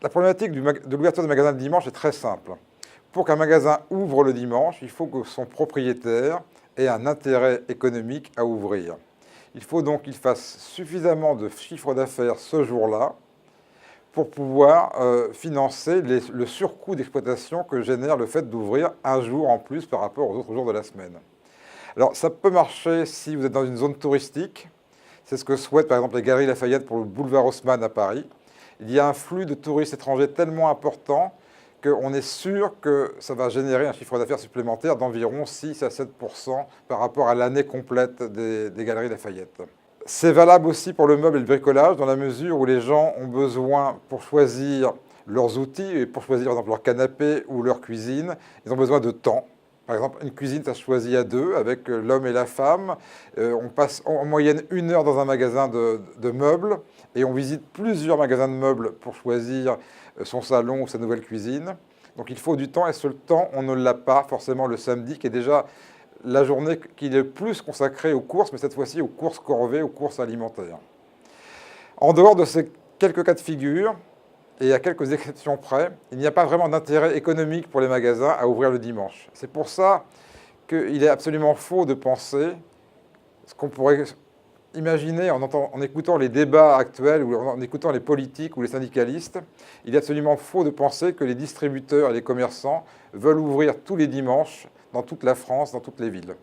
La problématique de l'ouverture des magasins le dimanche est très simple. Pour qu'un magasin ouvre le dimanche, il faut que son propriétaire ait un intérêt économique à ouvrir. Il faut donc qu'il fasse suffisamment de chiffre d'affaires ce jour-là pour pouvoir financer le surcoût d'exploitation que génère le fait d'ouvrir un jour en plus par rapport aux autres jours de la semaine. Alors ça peut marcher si vous êtes dans une zone touristique. C'est ce que souhaitent par exemple les Galeries Lafayette pour le boulevard Haussmann à Paris. Il y a un flux de touristes étrangers tellement important qu'on est sûr que ça va générer un chiffre d'affaires supplémentaire d'environ 6 à 7% par rapport à l'année complète des Galeries Lafayette. C'est valable aussi pour le meuble et le bricolage, dans la mesure où les gens ont besoin, pour choisir leurs outils, et pour choisir par exemple leur canapé ou leur cuisine, ils ont besoin de temps. Par exemple, une cuisine, ça se choisit à deux, avec l'homme et la femme. On passe en moyenne 1 heure dans un magasin de meubles, et on visite plusieurs magasins de meubles pour choisir son salon ou sa nouvelle cuisine. Donc il faut du temps, et ce temps, on ne l'a pas forcément le samedi, qui est déjà la journée qui est le plus consacrée aux courses, mais cette fois-ci aux courses corvées, aux courses alimentaires. En dehors de ces quelques cas de figure, et à quelques exceptions près, il n'y a pas vraiment d'intérêt économique pour les magasins à ouvrir le dimanche. C'est pour ça qu'il est absolument faux de penser ce qu'on pourrait imaginer en écoutant les débats actuels ou en écoutant les politiques ou les syndicalistes. Il est absolument faux de penser que les distributeurs et les commerçants veulent ouvrir tous les dimanches dans toute la France, dans toutes les villes.